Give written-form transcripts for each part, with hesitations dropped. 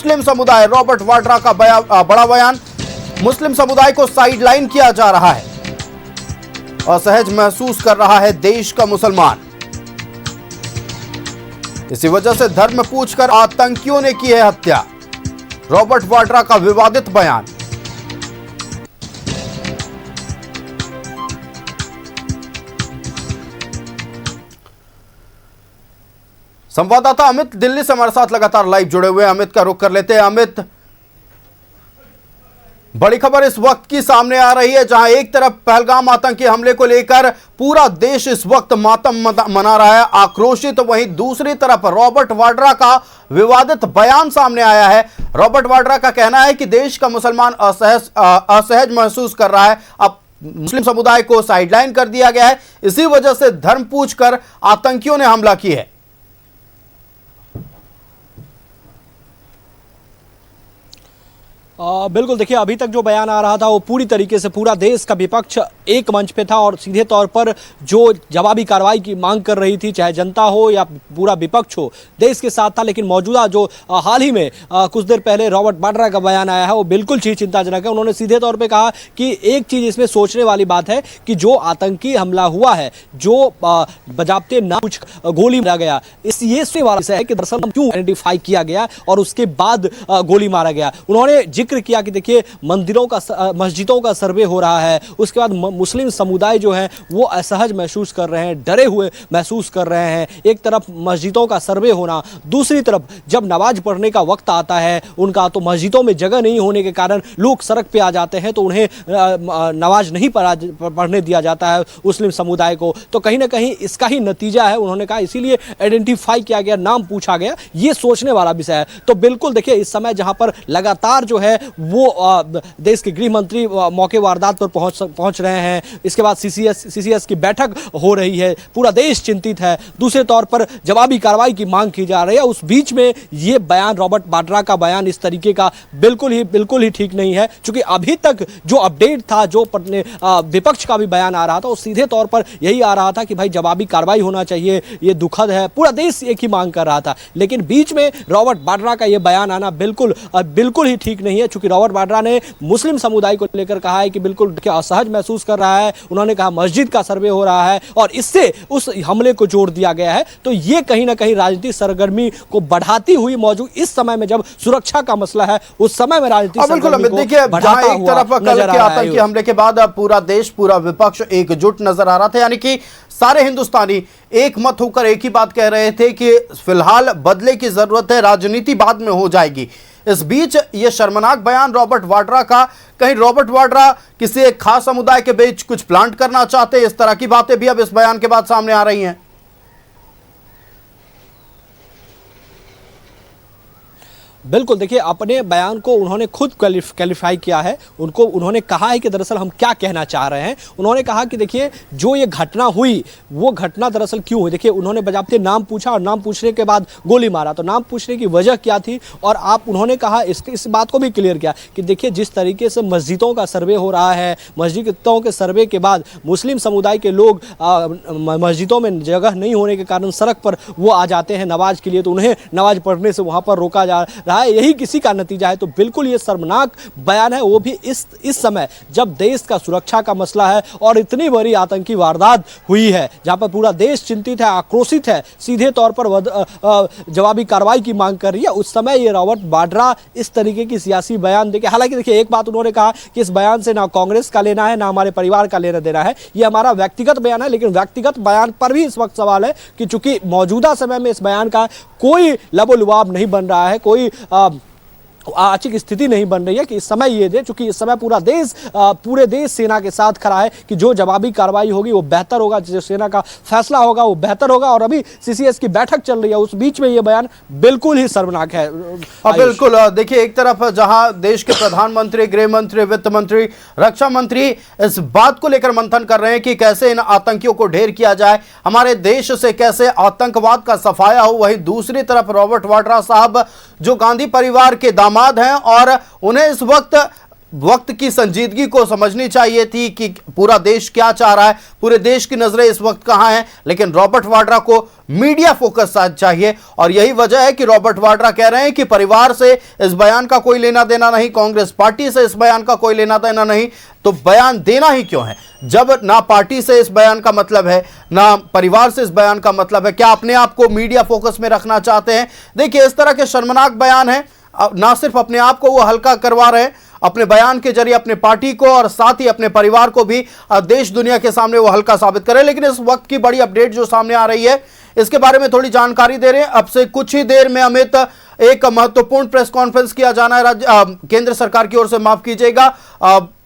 मुस्लिम समुदाय, रॉबर्ट वाड्रा का बड़ा बयान। मुस्लिम समुदाय को साइडलाइन किया जा रहा है, असहज महसूस कर रहा है देश का मुसलमान। इसी वजह से धर्म पूछकर आतंकियों ने की है हत्या। रॉबर्ट वाड्रा का विवादित बयान। संवाददाता अमित दिल्ली से हमारे साथ लगातार लाइव जुड़े हुए हैं। अमित का रुख कर लेते हैं। अमित, बड़ी खबर इस वक्त की सामने आ रही है, जहां एक तरफ पहलगाम आतंकी हमले को लेकर पूरा देश इस वक्त मातम मना रहा है, आक्रोशित, वहीं दूसरी तरफ रॉबर्ट वाड्रा का विवादित बयान सामने आया है। रॉबर्ट वाड्रा का कहना है कि देश का मुसलमान असहज महसूस कर रहा है, अब मुस्लिम समुदाय को साइडलाइन कर दिया गया है, इसी वजह से धर्म पूछकर आतंकियों ने हमला किया है। बिल्कुल, देखिए अभी तक जो बयान आ रहा था वो पूरी तरीके से पूरा देश का विपक्ष एक मंच पे था और सीधे तौर पर जो जवाबी कार्रवाई की मांग कर रही थी, चाहे जनता हो या पूरा विपक्ष हो, देश के साथ था। लेकिन मौजूदा जो हाल ही में कुछ देर पहले रॉबर्ट वाड्रा का बयान आया है वो बिल्कुल चिंताजनक है। उन्होंने सीधे तौर पर कहा कि एक चीज़ इसमें सोचने वाली बात है कि जो आतंकी हमला हुआ है, जो बजाबते ना कुछ गोली मारा गया, ये वाला है कि दरअसल क्यों आइडेंटिफाई किया गया और उसके बाद गोली मारा गया। उन्होंने जिक्र किया कि देखिए मस्जिदों का सर्वे हो रहा है, उसके बाद मुस्लिम समुदाय जो है वो असहज महसूस कर रहे हैं, डरे हुए महसूस कर रहे हैं। एक तरफ मस्जिदों का सर्वे होना, दूसरी तरफ जब नमाज पढ़ने का वक्त आता है उनका, तो मस्जिदों में जगह नहीं होने के कारण लोग सड़क पे आ जाते हैं, तो उन्हें नमाज नहीं पढ़ने दिया जाता है मुस्लिम समुदाय को। तो कहीं ना कहीं इसका ही नतीजा है, उन्होंने कहा, इसीलिए आइडेंटिफाई किया गया, नाम पूछा गया। ये सोचने वाला विषय है। तो बिल्कुल देखिए इस समय जहां पर लगातार जो है वो देश के गृह मंत्री मौके वारदात पर पहुंच रहे हैं, इसके बाद सीसीएस की बैठक हो रही है, पूरा देश चिंतित है, दूसरे तौर पर जवाबी कार्रवाई की मांग की जा रही है। उस बीच में ये बयान, रॉबर्ट वाड्रा का बयान इस तरीके का बिल्कुल ही ठीक नहीं है, क्योंकि अभी तक जो अपडेट था, जो विपक्ष का भी बयान आ रहा था, वो सीधे तौर पर यही आ रहा था कि भाई जवाबी कार्रवाई होना चाहिए, ये दुखद है, पूरा देश एक ही मांग कर रहा था। लेकिन बीच में रॉबर्ट वाड्रा का ये बयान आना बिल्कुल ही ठीक नहीं है, क्योंकि रॉबर्ट वाड्रा ने मुस्लिम समुदाय को लेकर कहा है कि बिल्कुल असहज महसूस कर रहा है। उन्होंने कहा मस्जिद का सर्वे हो रहा है और इससे उस हमले को जोड़ दिया गया है। तो ये कहीं ना कहीं राजनीतिक सरगर्मी को बढ़ाती हुई मौजूद इस समय में, जब सुरक्षा का मसला है, उस समय में राजनीतिक सरगर्मी को बढ़ाता हुआ नजर आ रहा है। आतंकी हमले के बाद पूरा देश, पूरा विपक्ष एकजुट नजर आ रहा था, यानी कि सारे हिंदुस्तानी एक मत होकर एक ही बात कह रहे थे कि फिलहाल बदले की जरूरत है, राजनीति बाद में हो जाएगी। इस बीच ये शर्मनाक बयान रॉबर्ट वाड्रा का, कहीं रॉबर्ट वाड्रा किसी एक खास समुदाय के बीच कुछ प्लांट करना चाहते हैं, इस तरह की बातें भी अब इस बयान के बाद सामने आ रही हैं। बिल्कुल, देखिए अपने बयान को उन्होंने खुद क्वालिफाई किया है। उन्होंने कहा है कि दरअसल हम क्या कहना चाह रहे हैं। उन्होंने कहा कि देखिए जो ये घटना हुई, वो घटना दरअसल क्यों हुई। देखिए उन्होंने बजाबते नाम पूछा और नाम पूछने के बाद गोली मारा, तो नाम पूछने की वजह क्या थी। और उन्होंने कहा इस बात को भी क्लियर किया कि देखिए जिस तरीके से मस्जिदों का सर्वे हो रहा है, मस्जिदों के सर्वे के बाद मुस्लिम समुदाय के लोग मस्जिदों में जगह नहीं होने के कारण सड़क पर वो आ जाते हैं नमाज के लिए, तो उन्हें नमाज पढ़ने से वहाँ पर रोका जा रहा है, यही किसी का नतीजा है। तो बिल्कुल ये शर्मनाक बयान है, वो भी इस समय जब देश का सुरक्षा का मसला है और इतनी बड़ी आतंकी वारदात हुई है, जहां पर पूरा देश चिंतित है, आक्रोशित है, सीधे तौर पर जवाबी कार्रवाई की मांग कर रही है। उस समय ये रॉबर्ट वाड्रा इस तरीके की सियासी बयान देके, हालांकि देखिए एक बात उन्होंने कहा कि इस बयान से ना कांग्रेस का लेना है, ना हमारे परिवार का लेना देना है, ये हमारा व्यक्तिगत बयान है। लेकिन व्यक्तिगत बयान पर भी इस वक्त सवाल है कि चूंकि मौजूदा समय में इस बयान का कोई लबोलुआब नहीं बन रहा है, कोई आर्थिक स्थिति नहीं बन रही है कि इस समय ये दे, चूंकि इस समय पूरे देश सेना के साथ खड़ा है कि जो जवाबी कार्रवाई होगी वो बेहतर होगा, जो सेना का फैसला होगा वो बेहतर होगा। और अभी सीसीएस की बैठक चल रही है, उस बीच में ये बयान बिल्कुल ही शर्मनाक है। बिल्कुल, देखिए एक तरफ जहां देश के प्रधानमंत्री, गृह मंत्री, वित्त मंत्री, रक्षा मंत्री इस बात को लेकर मंथन कर रहे हैं कि कैसे इन आतंकियों को ढेर किया जाए, हमारे देश से कैसे आतंकवाद का सफाया हो, वहीं दूसरी तरफ रॉबर्ट वाड्रा साहब जो गांधी परिवार के दामाद हैं और उन्हें इस वक्त वक्त की संजीदगी को समझनी चाहिए थी कि पूरा देश क्या चाह रहा है, पूरे देश की नजरें इस वक्त कहां हैं। लेकिन रॉबर्ट वाड्रा को मीडिया फोकस चाहिए और यही वजह है कि रॉबर्ट वाड्रा कह रहे हैं कि परिवार से इस बयान का कोई लेना देना नहीं, कांग्रेस पार्टी से इस बयान का कोई लेना देना नहीं, तो बयान देना ही क्यों है जब ना पार्टी से इस बयान का मतलब है ना परिवार से इस बयान का मतलब है। क्या अपने आप को मीडिया फोकस में रखना चाहते हैं? देखिए, इस तरह के शर्मनाक बयान है, ना सिर्फ अपने आप को वो हल्का करवा रहे हैं अपने बयान के जरिए, अपने पार्टी को और साथ ही अपने परिवार को भी देश दुनिया के सामने वो हल्का साबित करें। लेकिन इस वक्त की बड़ी अपडेट जो सामने आ रही है, इसके बारे में थोड़ी जानकारी दे रहे हैं। अब से कुछ ही देर में अमित एक महत्वपूर्ण प्रेस कॉन्फ्रेंस किया जाना है केंद्र सरकार की ओर से, माफ कीजिएगा,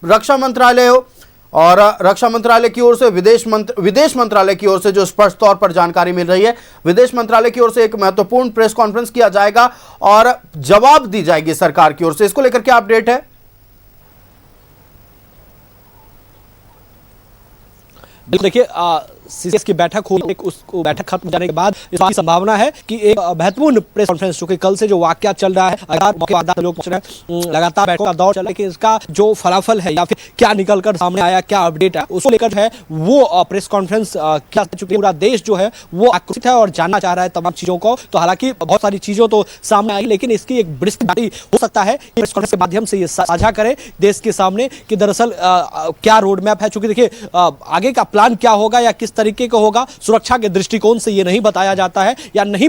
रक्षा मंत्रालय हो और रक्षा मंत्रालय की ओर से विदेश मंत्रालय की ओर से जो स्पष्ट तौर पर जानकारी मिल रही है, विदेश मंत्रालय की ओर से एक महत्वपूर्ण प्रेस कॉन्फ्रेंस किया जाएगा और जवाब दी जाएगी सरकार की ओर से। इसको लेकर क्या अपडेट है? देखिए, सीसीएस की बैठक हुई, उसको बैठक खत्म जाने के बाद इस बात की संभावना है कि एक महत्वपूर्ण प्रेस कॉन्फ्रेंस, जो कि कल से जो वाकया चल रहा है, लगातार बैठकों का दौर चल रहा है, कि इसका जो फलाफल है या फिर क्या निकलकर सामने आया, क्या अपडेट है, उसको लेकर है वो प्रेस कॉन्फ्रेंस क्या चुकी। पूरा देश जो है वो आक्रोशित है और जानना चाह रहा है तमाम चीजों को। तो हालांकि बहुत सारी चीजों तो सामने आई, लेकिन इसकी एक विस्तृत हो सकता है कि प्रेस कॉन्फ्रेंस के माध्यम से ये साझा करे देश के सामने कि दरअसल क्या रोड मैप है। चूंकि देखिए, आगे का प्लान क्या होगा या किस तरीके का होगा, सुरक्षा के दृष्टिकोण से ये नहीं बताया जाता है, या नहीं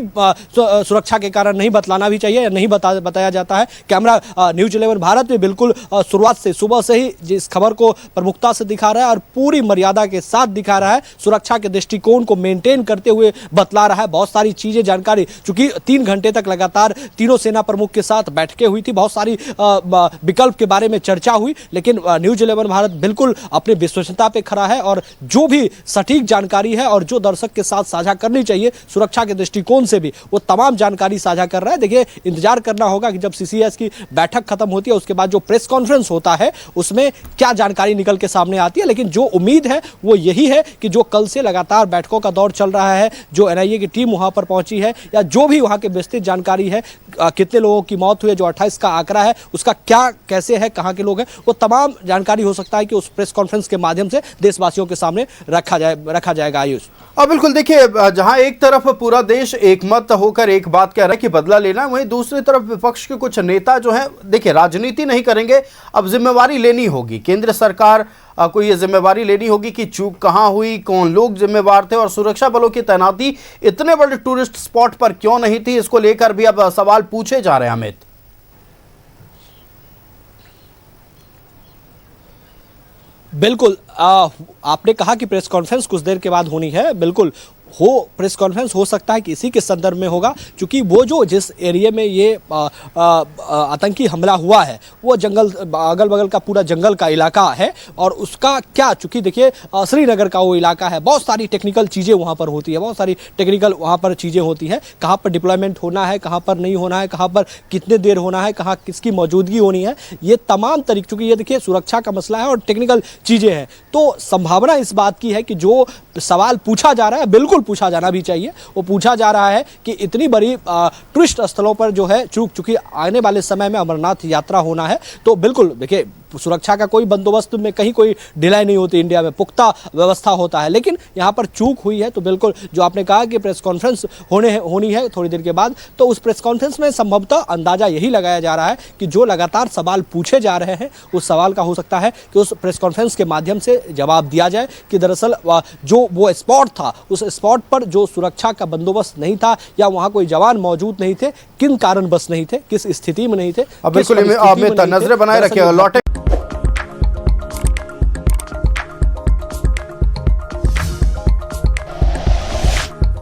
सुरक्षा के कारण नहीं बतलाना भी चाहिए, या नहीं बताया जाता है। कैमरा न्यूज 11 भारत में बिल्कुल शुरुआत से, सुबह से ही जिस खबर को प्रमुखता से दिखा रहा है और पूरी मर्यादा के साथ दिखा रहा है, सुरक्षा के दृष्टिकोण को मेंटेन करते हुए बतला रहा है। बहुत सारी चीजें, जानकारी, चूंकि 3 घंटे तक लगातार तीनों सेना प्रमुख के साथ बैठकें हुई थी, बहुत सारी विकल्प के बारे में चर्चा हुई, लेकिन न्यूज 11 भारत बिल्कुल अपनी विश्वसनीयता पे खड़ा है और जो भी सटीक जानकारी है और जो दर्शक के साथ साझा करनी चाहिए सुरक्षा के दृष्टिकोण से भी, वो तमाम जानकारी साझा कर रहा है। देखिए, इंतजार करना होगा कि जब सीसीएस की बैठक खत्म होती है उसके बाद जो प्रेस कॉन्फ्रेंस होता है उसमें क्या जानकारी निकल के सामने आती है। लेकिन जो उम्मीद है वो यही है कि जो कल से लगातार बैठकों का दौर चल रहा है, जो एनआईए की टीम वहां पर पहुंची है, या जो भी वहां की विस्तृत जानकारी है, कितने लोगों की मौत हुई है, जो 28 का आंकड़ा है उसका क्या, कैसे है, कहां के लोग हैं, वो तमाम जानकारी हो सकता है कि उस प्रेस कॉन्फ्रेंस के माध्यम से देशवासियों के सामने रखा जाएगा। आयुष, अब बिल्कुल देखिए, जहां एक तरफ पूरा देश एकमत होकर एक बात कह रहा है कि बदला लेना, वहीं दूसरी तरफ विपक्ष के कुछ नेता जो हैं, देखिए, राजनीति नहीं करेंगे, अब जिम्मेवारी लेनी होगी। केंद्र सरकार को ये जिम्मेवारी लेनी होगी कि चूक कहां हुई, कौन लोग जिम्मेवार थे और सुरक्षा बलों की तैनाती इतने बड़े टूरिस्ट स्पॉट पर क्यों नहीं थी। इसको लेकर भी अब सवाल पूछे जा रहे हैं। अमित, बिल्कुल, आपने कहा कि प्रेस कॉन्फ्रेंस कुछ देर के बाद होनी है, बिल्कुल प्रेस कॉन्फ्रेंस हो सकता है कि इसी के संदर्भ में होगा, क्योंकि वो जो जिस एरिया में ये आतंकी हमला हुआ है वो जंगल, अगल बगल का पूरा जंगल का इलाका है और उसका क्या, चूंकि देखिए श्रीनगर का वो इलाका है, बहुत सारी टेक्निकल चीज़ें वहाँ पर होती है, बहुत सारी टेक्निकल वहाँ पर चीज़ें होती हैं, कहाँ पर डिप्लॉयमेंट होना है, कहाँ पर नहीं होना है, कहाँ पर कितने देर होना है, कहाँ किसकी मौजूदगी होनी है, ये तमाम तरीके, चूँकि ये देखिए सुरक्षा का मसला है और टेक्निकल चीज़ें हैं, तो संभावना इस बात की है कि जो सवाल पूछा जा रहा है, बिल्कुल पूछा जाना भी चाहिए, वो पूछा जा रहा है कि इतनी बड़ी टूरिस्ट स्थलों पर जो है, चूंकि आने वाले समय में अमरनाथ यात्रा होना है, तो बिल्कुल देखिए सुरक्षा का कोई बंदोबस्त में कहीं कोई ढिलाई नहीं होती, इंडिया में पुख्ता व्यवस्था होता है, लेकिन यहाँ पर चूक हुई है। तो बिल्कुल जो आपने कहा कि प्रेस कॉन्फ्रेंस होनी है थोड़ी देर के बाद, तो उस प्रेस कॉन्फ्रेंस में संभवतः अंदाजा यही लगाया जा रहा है कि जो लगातार सवाल पूछे जा रहे हैं उस सवाल का हो सकता है कि उस प्रेस कॉन्फ्रेंस के माध्यम से जवाब दिया जाए कि दरअसल जो वो स्पॉट था, उस स्पॉट पर जो सुरक्षा का बंदोबस्त नहीं था या वहाँ कोई जवान मौजूद नहीं थे, किन कारण बस नहीं थे, किस स्थिति में नहीं थे। बिल्कुल नजरें बनाए रखिएगा। लौटे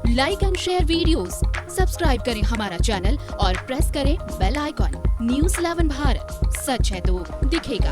like and share videos, subscribe करें हमारा चैनल और प्रेस करें बेल आइकॉन। न्यूज़ 11 भारत, सच है तो दिखेगा।